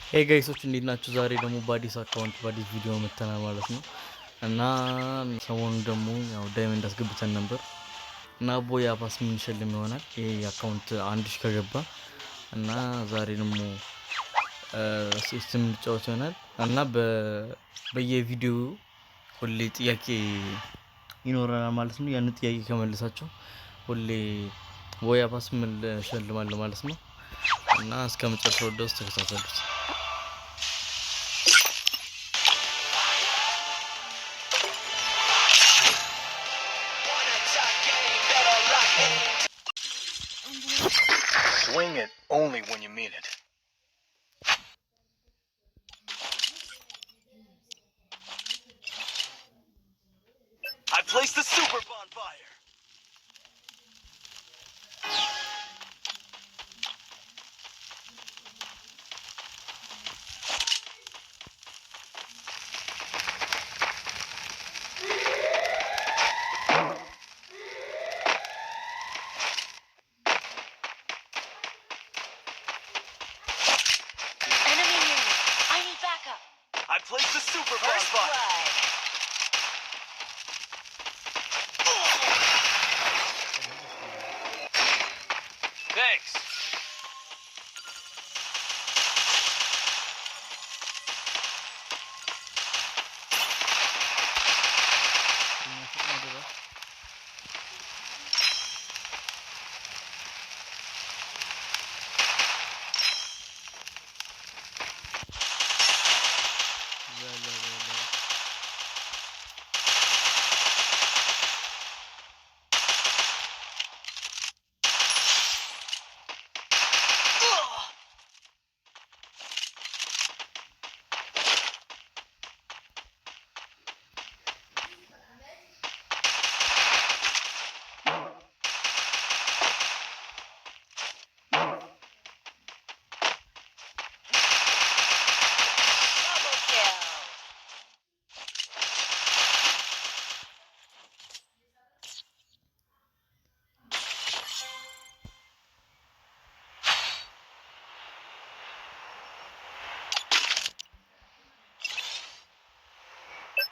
ሄይ ጋይሶች እንዴት ናችሁ? ዛሬ ደግሞ በአዲስ አካውንት በአዲስ ቪዲዮ መተናል ማለት ነው። እና ሰሞኑን ደግሞ ያው ዳይመንድ አስገብተን ነበር እና ቦያ ፓስ የምንሸልም ይሆናል። ይሄ አካውንት 1000 ከገባ እና ዛሬ ደግሞ ሲስተም እንጫወት ይሆናል እና በየቪዲዮ ሁሌ ጥያቄ ይኖረናል ማለት ነው። ያን ጥያቄ ከመለሳችሁ ሁሌ ቦያ ፓስ እንሸልማለን ማለት ነው። እና እስከ መጨረሻው ድረስ ተከታተሉት። Swing it only when you mean it. I placed the super bonfire. I placed the super bonfire. Thanks.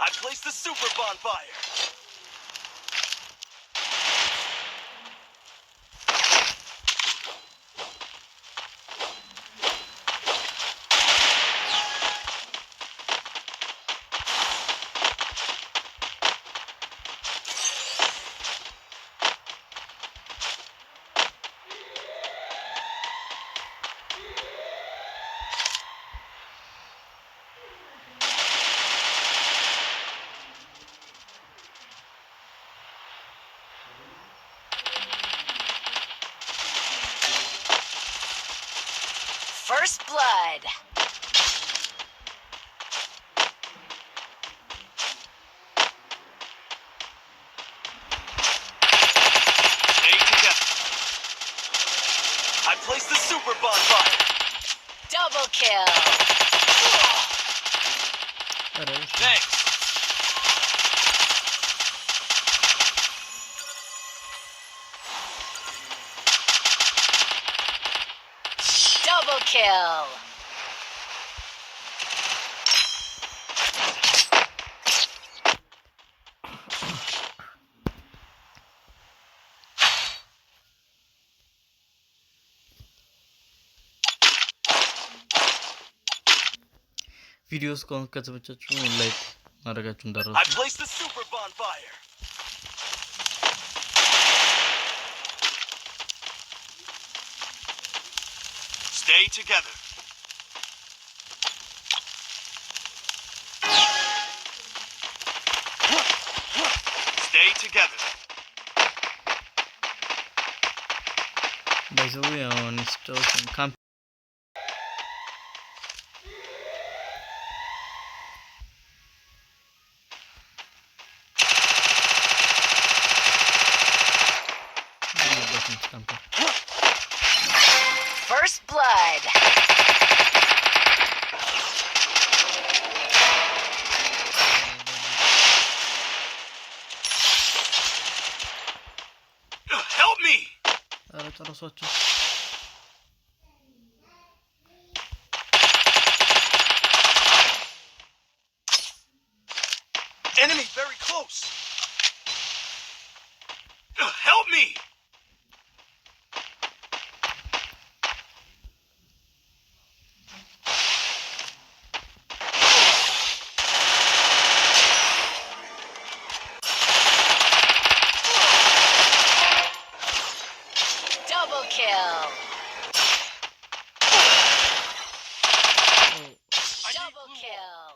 I placed the super bonfire. First blood. Stay together. I placed the super bonfire. Double kill. Thanks. Double kill. ቪዲዮስ ከተመቻችሁ ላይክ ማድረጋችሁ እንዳትረሱ። I placed the super bonfire. Stay together. Stay together. By the way, on installation camp First blood. Help me! ጨረሷቸው። Enemy very close. Help me! Double kill. Double kill.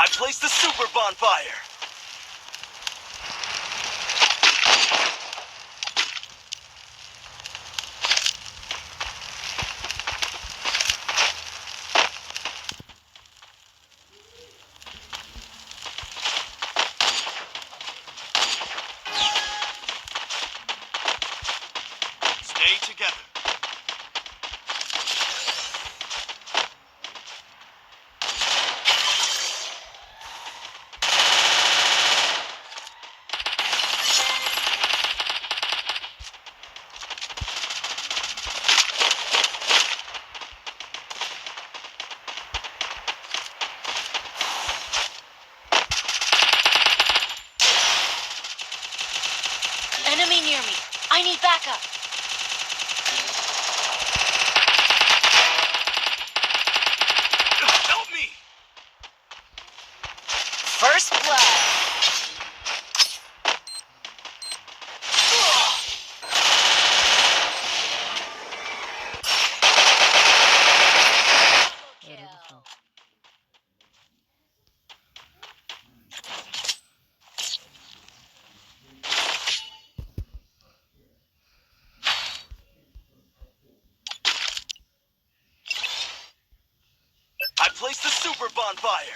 I placed the super bonfire. Stay together. Enemy near me. I need backup. Help me! First blood. Kill. I placed the super bonfire.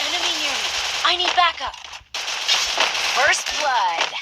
Enemy near me. I need backup. First blood.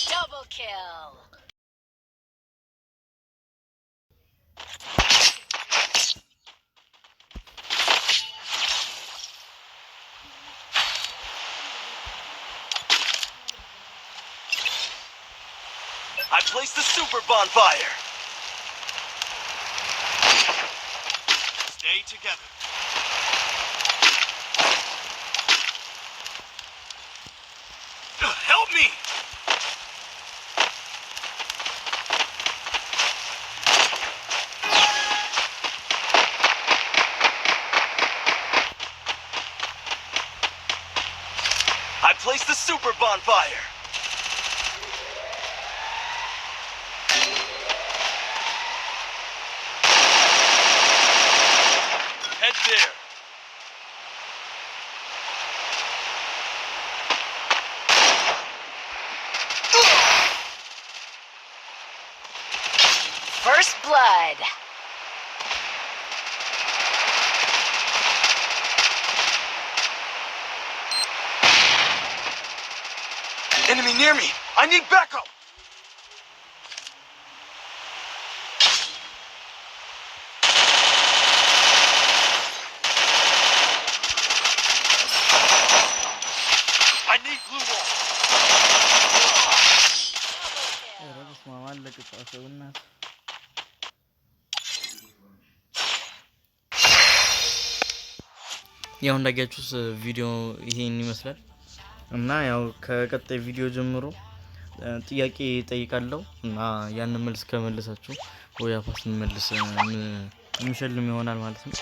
Double kill. I placed the super bonfire. Stay together. Help me! I placed the super bonfire. Head there. First blood. enemy near me. I need backup. I need blue wall. ያው እንዳያችሁት ቪዲዮ ይሄን ይመስላል እና ያው ከቀጣይ ቪዲዮ ጀምሮ ጥያቄ ጠይቃለሁ እና ያን መልስ ከመለሳችሁ ወይ አፋስ መልስ ምሸልም ይሆናል ማለት ነው።